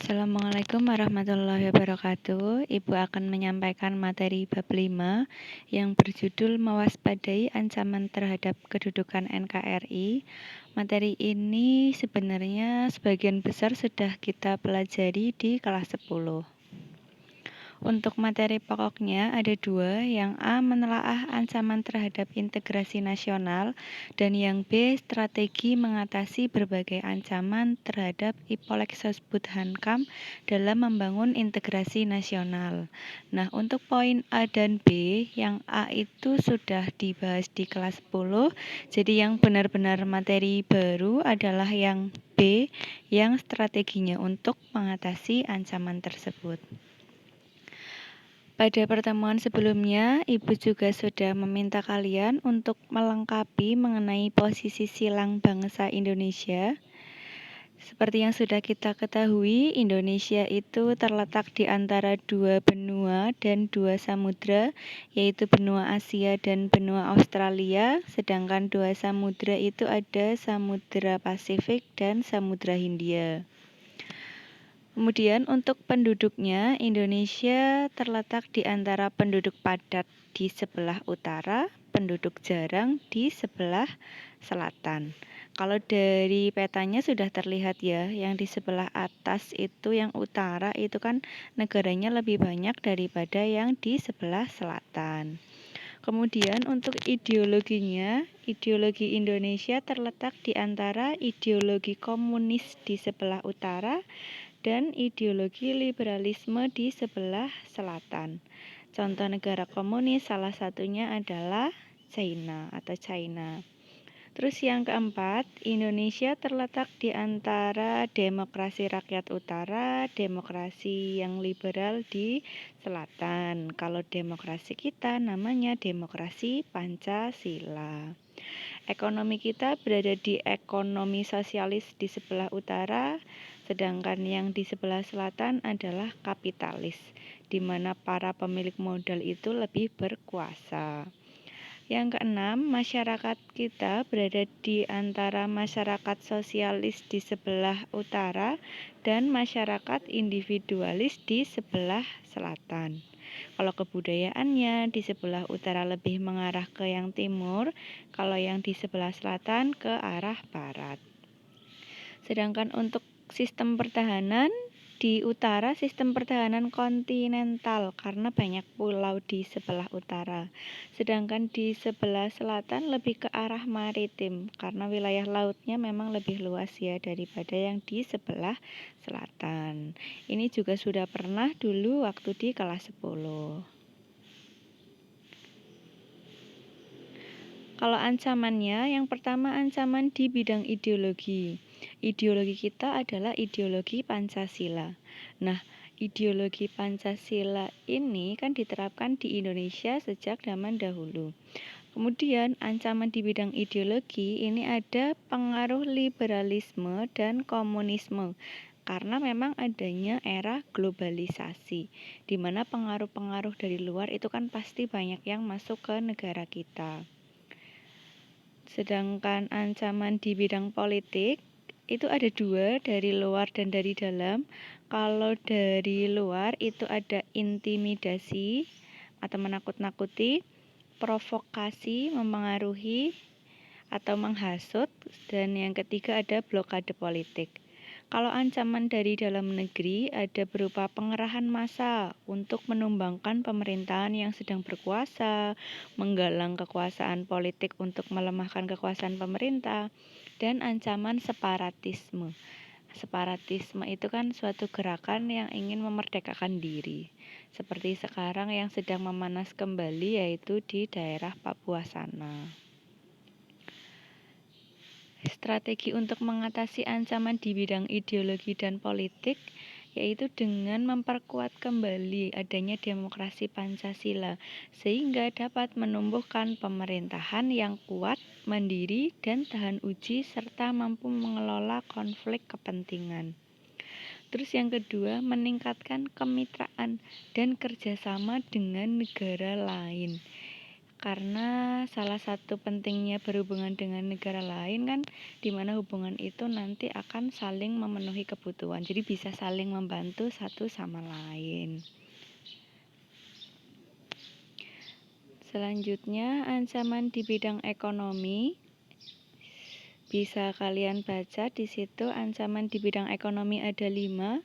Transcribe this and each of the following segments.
Assalamualaikum warahmatullahi wabarakatuh. Ibu akan menyampaikan materi bab 5 yang berjudul Mewaspadai Ancaman Terhadap Kedudukan NKRI. Materi ini sebenarnya sebagian besar sudah kita pelajari di kelas 10. Untuk materi pokoknya ada dua, yang A menelaah ancaman terhadap integrasi nasional dan yang B strategi mengatasi berbagai ancaman terhadap Ipolexosbud Hankam dalam membangun integrasi nasional. Nah, untuk poin A dan B, yang A itu sudah dibahas di kelas 10, jadi yang benar-benar materi baru adalah yang B, yang strateginya untuk mengatasi ancaman tersebut. Pada pertemuan sebelumnya, Ibu juga sudah meminta kalian untuk melengkapi mengenai posisi silang bangsa Indonesia. Seperti yang sudah kita ketahui, Indonesia itu terletak di antara dua benua dan dua samudra, yaitu benua Asia dan benua Australia, sedangkan dua samudra itu ada Samudra Pasifik dan Samudra Hindia. Kemudian untuk penduduknya, Indonesia terletak di antara penduduk padat di sebelah utara, penduduk jarang di sebelah selatan. Kalau dari petanya sudah terlihat ya, yang di sebelah atas itu yang utara itu kan negaranya lebih banyak daripada yang di sebelah selatan. Kemudian untuk ideologinya, ideologi Indonesia terletak di antara ideologi komunis di sebelah utara dan ideologi liberalisme di sebelah selatan. Contoh negara komunis salah satunya adalah China atau China. Terus yang keempat, Indonesia terletak di antara demokrasi rakyat utara, demokrasi yang liberal di selatan. Kalau demokrasi kita namanya demokrasi Pancasila. Ekonomi kita berada di ekonomi sosialis di sebelah utara, sedangkan yang di sebelah selatan adalah kapitalis, di mana para pemilik modal itu lebih berkuasa. Yang keenam, masyarakat kita berada di antara masyarakat sosialis di sebelah utara dan masyarakat individualis di sebelah selatan. Kalau kebudayaannya di sebelah utara lebih mengarah ke yang timur, kalau yang di sebelah selatan ke arah barat. Sedangkan untuk sistem pertahanan, di utara sistem pertahanan kontinental karena banyak pulau di sebelah utara. Sedangkan di sebelah selatan lebih ke arah maritim karena wilayah lautnya memang lebih luas ya daripada yang di sebelah selatan. Ini juga sudah pernah dulu waktu di kelas 10. Kalau ancamannya, yang pertama ancaman di bidang ideologi. Ideologi kita adalah ideologi Pancasila. Nah, ideologi Pancasila ini kan diterapkan di Indonesia sejak zaman dahulu. Kemudian ancaman di bidang ideologi ini ada pengaruh liberalisme dan komunisme. Karena memang adanya era globalisasi, di mana pengaruh-pengaruh dari luar itu kan pasti banyak yang masuk ke negara kita. Sedangkan ancaman di bidang politik itu ada dua, dari luar dan dari dalam. Kalau dari luar itu ada intimidasi atau menakut-nakuti, provokasi, mempengaruhi atau menghasut, dan yang ketiga ada blokade politik. Kalau ancaman dari dalam negeri ada berupa pengerahan massa untuk menumbangkan pemerintahan yang sedang berkuasa, menggalang kekuasaan politik untuk melemahkan kekuasaan pemerintah, dan ancaman separatisme. Separatisme itu kan suatu gerakan yang ingin memerdekakan diri. Seperti sekarang yang sedang memanas kembali yaitu di daerah Papua sana. Strategi untuk mengatasi ancaman di bidang ideologi dan politik yaitu dengan memperkuat kembali adanya demokrasi Pancasila sehingga dapat menumbuhkan pemerintahan yang kuat, mandiri, dan tahan uji serta mampu mengelola konflik kepentingan. Terus yang kedua, meningkatkan kemitraan dan kerjasama dengan negara lain. Karena salah satu pentingnya berhubungan dengan negara lain kan, di mana hubungan itu nanti akan saling memenuhi kebutuhan. Jadi bisa saling membantu satu sama lain. Selanjutnya, ancaman di bidang ekonomi. Bisa kalian baca di situ, ancaman di bidang ekonomi ada 5.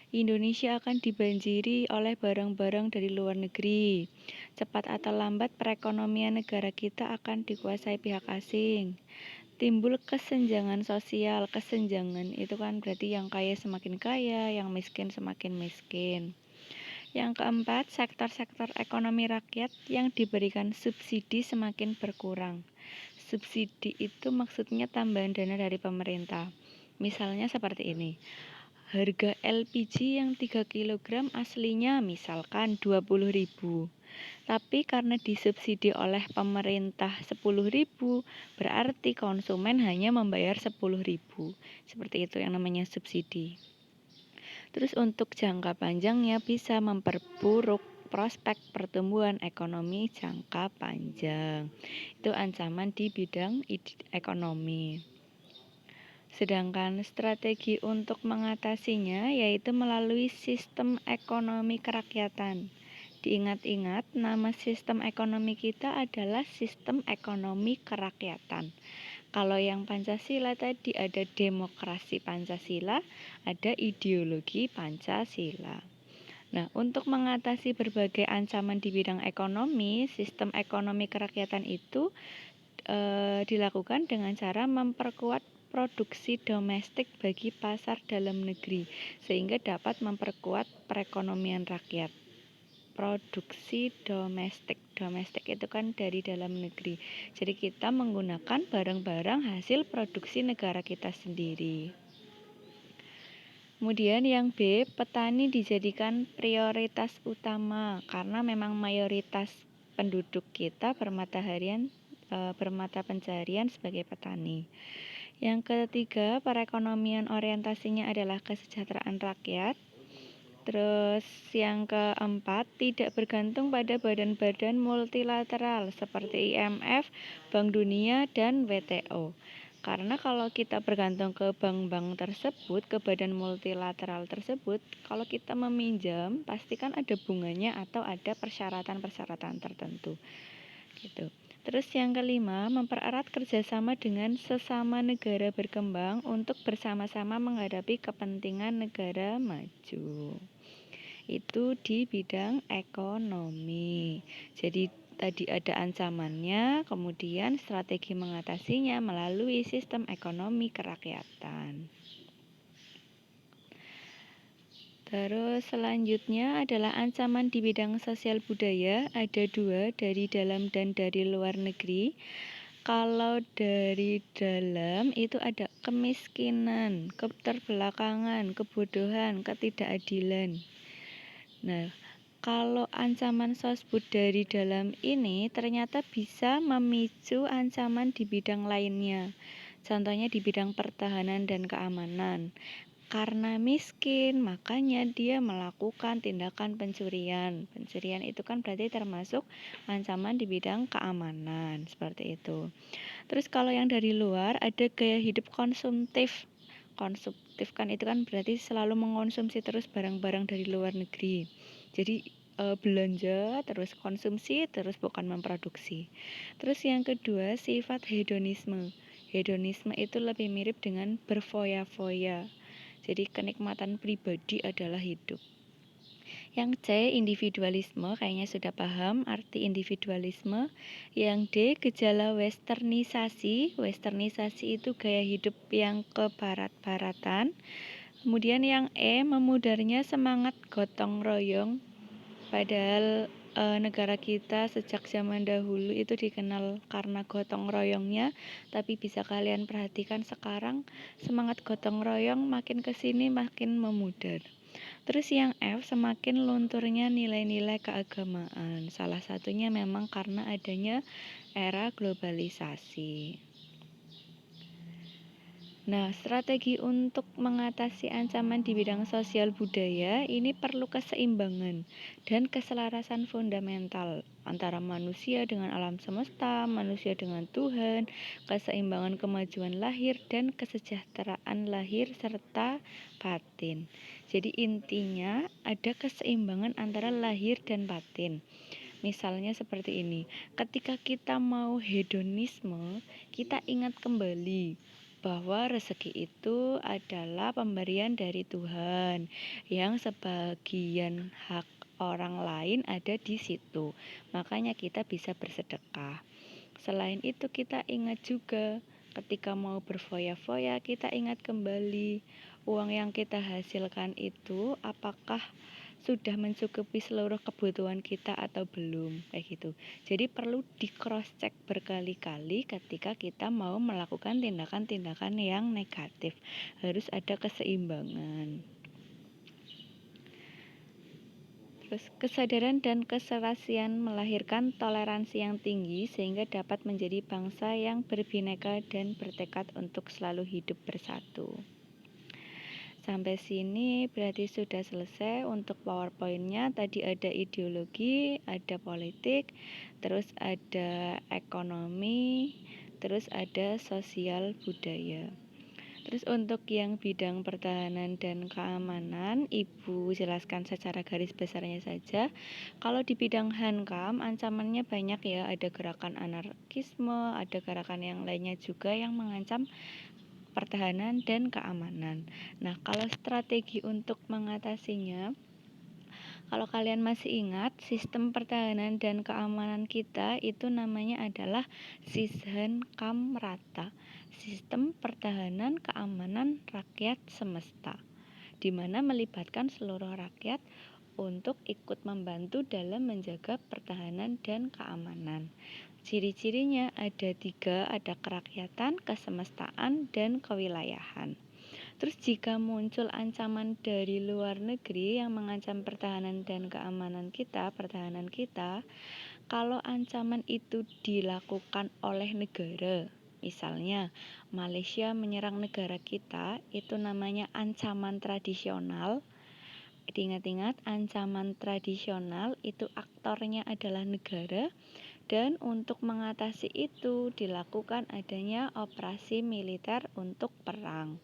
Indonesia akan dibanjiri oleh barang-barang dari luar negeri. Cepat atau lambat perekonomian negara kita akan dikuasai pihak asing. Timbul kesenjangan sosial. Kesenjangan itu kan berarti yang kaya semakin kaya, yang miskin semakin miskin. Yang keempat, sektor-sektor ekonomi rakyat yang diberikan subsidi semakin berkurang. Subsidi itu maksudnya tambahan dana dari pemerintah. Misalnya seperti ini. Harga LPG yang 3 kg aslinya misalkan 20.000. Tapi karena disubsidi oleh pemerintah 10.000, berarti konsumen hanya membayar 10.000. Seperti itu yang namanya subsidi. Terus untuk jangka panjangnya bisa memperburuk prospek pertumbuhan ekonomi jangka panjang. Itu ancaman di bidang ekonomi. Sedangkan strategi untuk mengatasinya yaitu melalui sistem ekonomi kerakyatan. Diingat-ingat, nama sistem ekonomi kita adalah sistem ekonomi kerakyatan. Kalau yang Pancasila tadi ada demokrasi Pancasila, ada ideologi Pancasila. Nah, untuk mengatasi berbagai ancaman di bidang ekonomi, sistem ekonomi kerakyatan itu dilakukan dengan cara memperkuat produksi domestik bagi pasar dalam negeri, sehingga dapat memperkuat perekonomian rakyat. Produksi domestik. Domestik itu kan dari dalam negeri. Jadi kita menggunakan barang-barang hasil produksi negara kita sendiri. Kemudian yang B, petani dijadikan prioritas utama karena memang mayoritas penduduk kita bermata pencaharian sebagai petani. Yang ketiga, perekonomian orientasinya adalah kesejahteraan rakyat. Terus yang keempat, tidak bergantung pada badan-badan multilateral seperti IMF, Bank Dunia, dan WTO. Karena kalau kita bergantung ke bank-bank tersebut, ke badan multilateral tersebut, kalau kita meminjam, pasti kan ada bunganya atau ada persyaratan-persyaratan tertentu. Gitu. Terus yang kelima, mempererat kerjasama dengan sesama negara berkembang untuk bersama-sama menghadapi kepentingan negara maju. Itu di bidang ekonomi. Jadi tadi ada ancamannya, kemudian strategi mengatasinya melalui sistem ekonomi kerakyatan. Terus selanjutnya adalah ancaman di bidang sosial budaya, ada 2, dari dalam dan dari luar negeri. Kalau dari dalam itu ada kemiskinan, keterbelakangan, kebodohan, ketidakadilan. Nah, kalau ancaman sosbud dari dalam ini ternyata bisa memicu ancaman di bidang lainnya. Contohnya di bidang pertahanan dan keamanan. Karena miskin, makanya dia melakukan tindakan pencurian. Pencurian itu kan berarti termasuk ancaman di bidang keamanan, seperti itu. Terus kalau yang dari luar ada gaya hidup konsumtif. Konsumtif kan itu kan berarti selalu mengonsumsi terus barang-barang dari luar negeri. Jadi belanja terus konsumsi terus bukan memproduksi. Terus yang kedua sifat hedonisme. Hedonisme itu lebih mirip dengan berfoya-foya. Jadi kenikmatan pribadi adalah hidup. Yang C, individualisme, kayaknya sudah paham arti individualisme. Yang D, gejala westernisasi. Westernisasi itu gaya hidup yang ke barat-baratan. Kemudian yang E, memudarnya semangat gotong royong. Padahal negara kita sejak zaman dahulu itu dikenal karena gotong royongnya, tapi bisa kalian perhatikan sekarang semangat gotong royong makin kesini makin memudar. Terus yang F, semakin lunturnya nilai-nilai keagamaan. Salah satunya memang karena adanya era globalisasi. Nah, strategi untuk mengatasi ancaman di bidang sosial budaya ini perlu keseimbangan dan keselarasan fundamental antara manusia dengan alam semesta, manusia dengan Tuhan, keseimbangan kemajuan lahir dan kesejahteraan lahir serta batin. Jadi intinya ada keseimbangan antara lahir dan batin. Misalnya seperti ini, ketika kita mau hedonisme, kita ingat kembali bahwa rezeki itu adalah pemberian dari Tuhan yang sebagian hak orang lain ada di situ. Makanya kita bisa bersedekah. Selain itu kita ingat juga ketika mau berfoya-foya kita ingat kembali uang yang kita hasilkan itu apakah sudah mencukupi seluruh kebutuhan kita atau belum, kayak gitu. Jadi perlu di cross check berkali-kali ketika kita mau melakukan tindakan-tindakan yang negatif. Harus ada keseimbangan. Terus kesadaran dan keserasian melahirkan toleransi yang tinggi sehingga dapat menjadi bangsa yang berbineka dan bertekad untuk selalu hidup bersatu. Sampai sini berarti sudah selesai untuk PowerPoint-nya. Tadi ada ideologi, ada politik, terus ada ekonomi, terus ada sosial budaya. Terus untuk yang bidang pertahanan dan keamanan, Ibu jelaskan secara garis besarnya saja. Kalau di bidang Hankam, ancamannya banyak ya, ada gerakan anarkisme, ada gerakan yang lainnya juga yang mengancam pertahanan dan keamanan. Nah, kalau strategi untuk mengatasinya, kalau kalian masih ingat, sistem pertahanan dan keamanan kita itu namanya adalah Sishankam-Rata, Sistem Pertahanan Keamanan Rakyat Semesta, di mana melibatkan seluruh rakyat untuk ikut membantu dalam menjaga pertahanan dan keamanan. Ciri-cirinya ada 3, ada kerakyatan, kesemestaan, dan kewilayahan. Terus jika muncul ancaman dari luar negeri yang mengancam pertahanan dan keamanan kita, pertahanan kita, kalau ancaman itu dilakukan oleh negara, misalnya Malaysia menyerang negara kita, itu namanya ancaman tradisional. Diingat-ingat, ancaman tradisional itu aktornya adalah negara. Dan untuk mengatasi itu dilakukan adanya operasi militer untuk perang.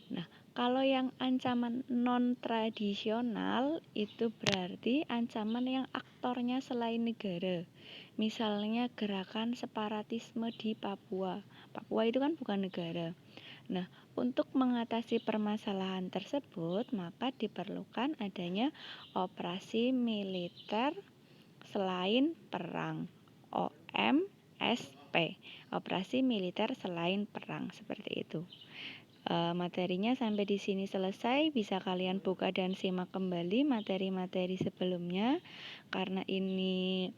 Nah, kalau yang ancaman non-tradisional itu berarti ancaman yang aktornya selain negara. Misalnya gerakan separatisme di Papua. Papua itu kan bukan negara. Nah, untuk mengatasi permasalahan tersebut, maka diperlukan adanya operasi militer selain perang, OMSP, operasi militer selain perang, seperti itu. Materinya sampai di sini selesai, bisa kalian buka dan simak kembali materi-materi sebelumnya karena ini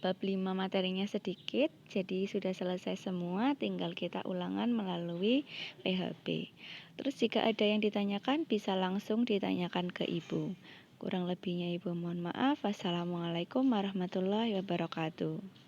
bab 5 materinya sedikit, jadi sudah selesai semua, tinggal kita ulangan melalui PHP. Terus jika ada yang ditanyakan bisa langsung ditanyakan ke Ibu. Kurang lebihnya Ibu mohon maaf. Wassalamualaikum warahmatullahi wabarakatuh.